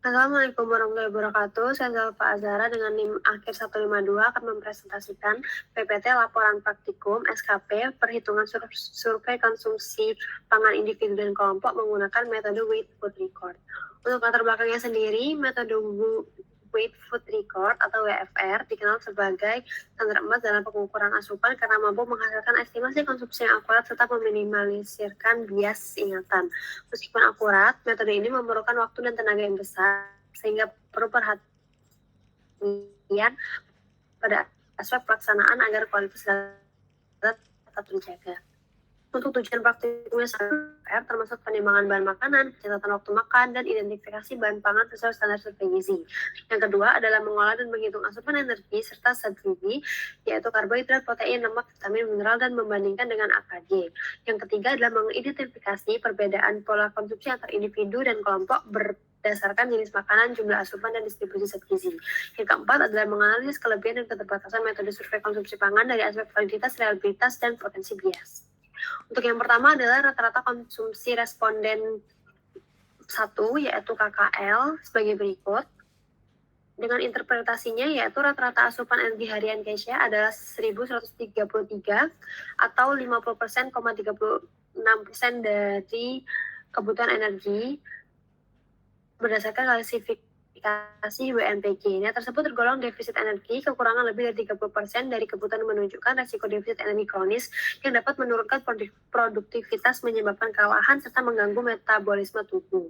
Assalamualaikum warahmatullahi wabarakatuh. Saya Zalfa Azhara dengan NIM akhir 152 akan mempresentasikan PPT Laporan Praktikum SKP Perhitungan Survei Konsumsi Pangan Individu dan Kelompok menggunakan metode Weight Food Record. Untuk latar belakangnya sendiri, metode Weight Food Record atau WFR dikenal sebagai standar emas dalam pengukuran asupan karena mampu menghasilkan estimasi konsumsi yang akurat serta meminimalisirkan bias ingatan. Meskipun akurat, metode ini memerlukan waktu dan tenaga yang besar sehingga perlu perhatian pada aspek pelaksanaan agar kualitas data tetap terjaga. Untuk tujuan praktikumnya SKPR termasuk penimbangan bahan makanan, pencatatan waktu makan, dan identifikasi bahan pangan sesuai standar survei gizi. Yang kedua adalah mengolah dan menghitung asupan energi serta zat gizi, yaitu karbohidrat, protein, lemak, vitamin, mineral, dan membandingkan dengan AKG. Yang ketiga adalah mengidentifikasi perbedaan pola konsumsi antar individu dan kelompok berdasarkan jenis makanan, jumlah asupan, dan distribusi zat gizi. Yang keempat adalah menganalisis kelebihan dan keterbatasan metode survei konsumsi pangan dari aspek validitas, reliabilitas, dan potensi bias. Untuk yang pertama adalah rata-rata konsumsi responden 1, yaitu KKL, sebagai berikut. Dengan interpretasinya, yaitu rata-rata asupan energi harian Keisha adalah 1.133 atau 50,36% dari kebutuhan energi berdasarkan klasifikasi WNPG. Tersebut tergolong defisit energi kekurangan lebih dari 30% dari kebutuhan menunjukkan resiko defisit energi kronis yang dapat menurunkan produktivitas, menyebabkan kelelahan, serta mengganggu metabolisme tubuh.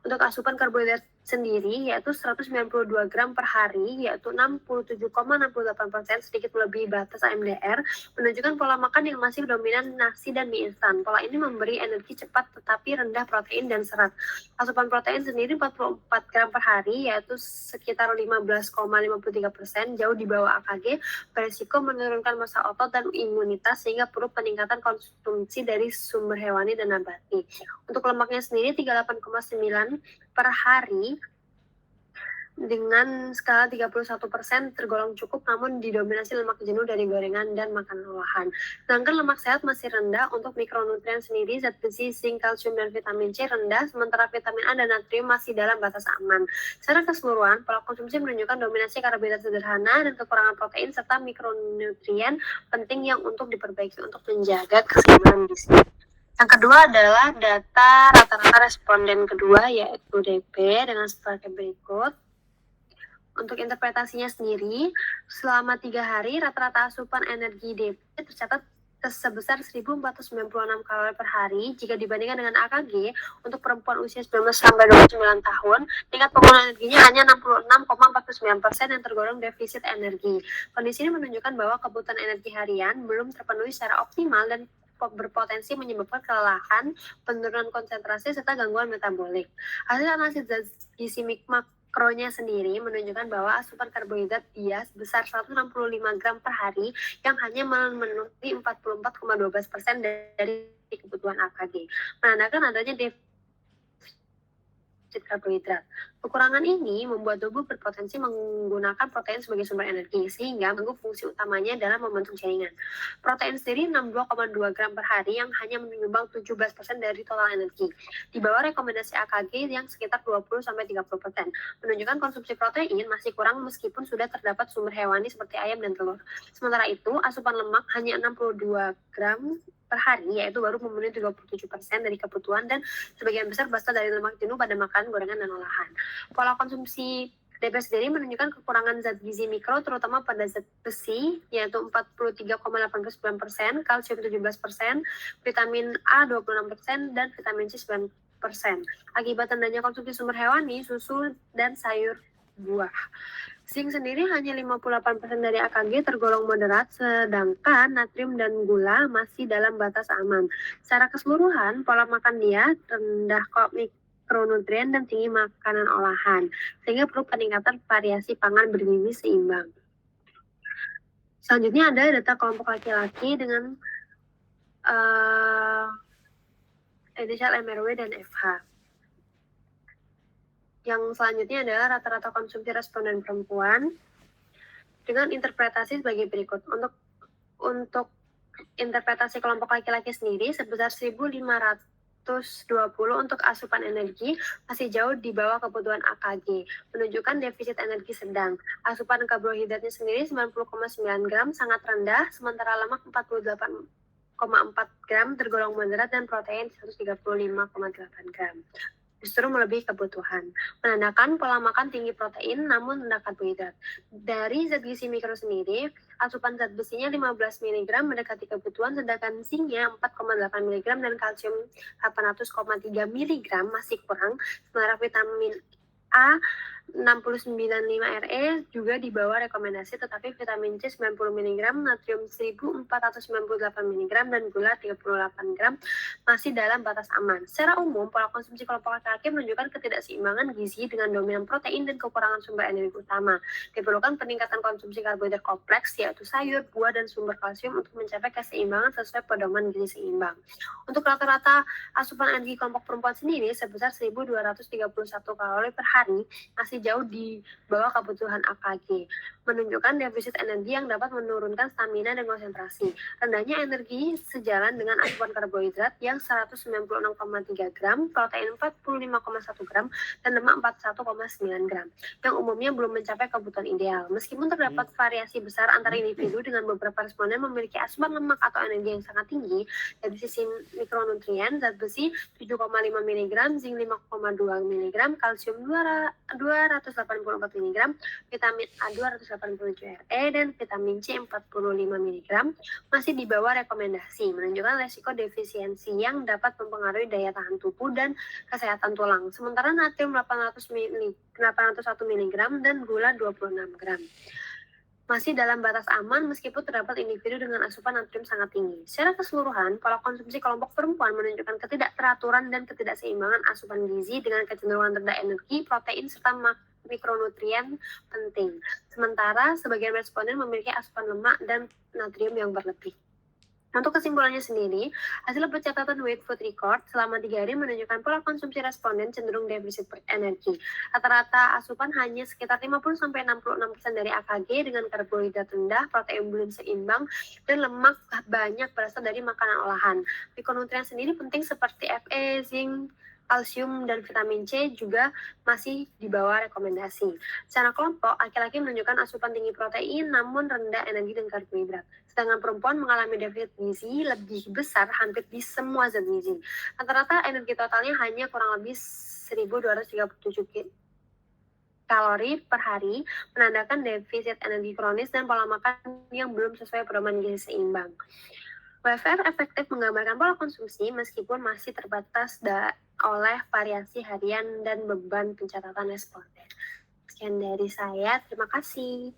Untuk asupan karbohidrat sendiri yaitu 192 gram per hari, yaitu 67,68%, sedikit melebihi batas AMDR, menunjukkan pola makan yang masih dominan nasi dan mie instan. Pola ini memberi energi cepat tetapi rendah protein dan serat. Asupan protein sendiri 44 gram per hari, yaitu sekitar 15,53%, jauh di bawah AKG, berisiko menurunkan massa otot dan imunitas sehingga perlu peningkatan konsumsi dari sumber hewani dan nabati. Untuk lemaknya sendiri 38,9 per hari dengan skala 31% tergolong cukup, namun didominasi lemak jenuh dari gorengan dan makanan olahan. Sedangkan lemak sehat masih rendah. Untuk mikronutrien sendiri, zat besi, zinc, kalsium, dan vitamin C rendah, sementara vitamin A dan natrium masih dalam batas aman. Secara keseluruhan, pola konsumsi menunjukkan dominasi karbohidrat sederhana dan kekurangan protein serta mikronutrien penting yang untuk diperbaiki untuk menjaga keseimbangan gizi. Yang kedua adalah data rata-rata responden kedua, yaitu DP dengan sebagai berikut. Untuk interpretasinya sendiri, selama 3 hari rata-rata asupan energi DP tercatat sebesar 1.496 kalori per hari. Jika dibandingkan dengan AKG, untuk perempuan usia 19 sampai 29 tahun, tingkat penggunaan energinya hanya 66,49% yang tergolong defisit energi. Kondisi ini menunjukkan bahwa kebutuhan energi harian belum terpenuhi secara optimal dan berpotensi menyebabkan kelelahan, penurunan konsentrasi, serta gangguan metabolik. Hasil analisis gizi makronya sendiri menunjukkan bahwa asupan karbohidrat dia sebesar 165 gram per hari yang hanya memenuhi 44,12% dari kebutuhan AKG, menandakan adanya defisit karbohidrat. Kekurangan ini membuat tubuh berpotensi menggunakan protein sebagai sumber energi, sehingga mengganggu fungsi utamanya dalam membentuk jaringan. Protein sendiri 62,2 gram per hari yang hanya menyumbang 17% dari total energi, di bawah rekomendasi AKG yang sekitar 20-30%. Menunjukkan konsumsi protein masih kurang meskipun sudah terdapat sumber hewani seperti ayam dan telur. Sementara itu, asupan lemak hanya 62 gram per hari, yaitu baru memenuhi 37% dari kebutuhan dan sebagian besar berasal dari lemak jenuh pada makanan, gorengan, dan olahan. Pola konsumsi DP sendiri menunjukkan kekurangan zat gizi mikro, terutama pada zat besi, yaitu 43,89%, kalsium 17%, vitamin A 26%, dan vitamin C 9%. Akibat rendahnya konsumsi sumber hewani, susu, dan sayur buah. Zinc sendiri hanya 58% dari AKG, tergolong moderat, sedangkan natrium dan gula masih dalam batas aman. Secara keseluruhan, pola makan dia rendah mikronutrien dan tinggi makanan olahan, sehingga perlu peningkatan variasi pangan bergizi seimbang. Selanjutnya ada data kelompok laki-laki dengan inisial MRW dan FH. Yang selanjutnya adalah rata-rata konsumsi responden perempuan dengan interpretasi sebagai berikut. Untuk interpretasi kelompok laki-laki sendiri sebesar 1.500 untuk asupan energi masih jauh di bawah kebutuhan AKG, menunjukkan defisit energi sedang. Asupan karbohidratnya sendiri 90,9 gram sangat rendah, sementara lemak 48,4 gram tergolong moderat dan protein 135,8 gram. Justru melebihi kebutuhan, menandakan pola makan tinggi protein namun rendah karbohidrat. Dari zat gizi mikro sendiri, asupan zat besinya 15 mg mendekati kebutuhan, sedangkan zinc-nya 4,8 mg dan kalsium 800,3 mg masih kurang, sementara vitamin A 69,5 Re juga di bawah rekomendasi, tetapi vitamin C 90 mg, natrium 1498 mg, dan gula 38 gram masih dalam batas aman. Secara umum, pola konsumsi kelompok laki-laki menunjukkan ketidakseimbangan gizi dengan dominan protein dan kekurangan sumber energi utama. Diperlukan peningkatan konsumsi karbohidrat kompleks, yaitu sayur, buah, dan sumber kalsium untuk mencapai keseimbangan sesuai pedoman gizi seimbang. Untuk rata-rata asupan energi kelompok perempuan sendiri sebesar 1.231 kalori per hari masih jauh di bawah kebutuhan AKG, menunjukkan defisit energi yang dapat menurunkan stamina dan konsentrasi. Rendahnya energi sejalan dengan asupan karbohidrat yang 196,3 gram, protein 45,1 gram, dan lemak 41,9 gram, yang umumnya belum mencapai kebutuhan ideal. Meskipun terdapat variasi besar antar individu dengan beberapa responden memiliki asupan lemak atau energi yang sangat tinggi, dari sisi mikronutrien, zat besi 7,5 mg, zinc 5,2 mg, kalsium 284 mg, vitamin A 287 Re, dan vitamin C 45 mg masih di bawah rekomendasi, menunjukkan resiko defisiensi yang dapat mempengaruhi daya tahan tubuh dan kesehatan tulang. Sementara natrium 801 mg dan gula 26 gram masih dalam batas aman meskipun terdapat individu dengan asupan natrium sangat tinggi. Secara keseluruhan, pola konsumsi kelompok perempuan menunjukkan ketidakteraturan dan ketidakseimbangan asupan gizi dengan kecenderungan rendah energi, protein, serta mikronutrien penting. Sementara sebagian responden memiliki asupan lemak dan natrium yang berlebih. Untuk kesimpulannya sendiri, hasil pencatatan Weight Food Record selama 3 hari menunjukkan pola konsumsi responden cenderung defisit energi. Rata-rata asupan hanya sekitar 50-66% dari AKG dengan karbohidrat rendah, protein belum seimbang, dan lemak banyak berasal dari makanan olahan. Mikronutrien sendiri penting seperti Fe, zinc, kalsium, dan vitamin C juga masih di bawah rekomendasi. Secara kelompok, laki-laki menunjukkan asupan tinggi protein namun rendah energi dan karbohidrat. Sedangkan perempuan mengalami defisit gizi lebih besar hampir di semua zat gizi. Rata-rata energi totalnya hanya kurang lebih 1.237 kalori per hari, menandakan defisit energi kronis dan pola makan yang belum sesuai pedoman gizi seimbang. WFR efektif menggambarkan pola konsumsi meskipun masih terbatas oleh variasi harian dan beban pencatatan responden. Sekian dari saya, terima kasih.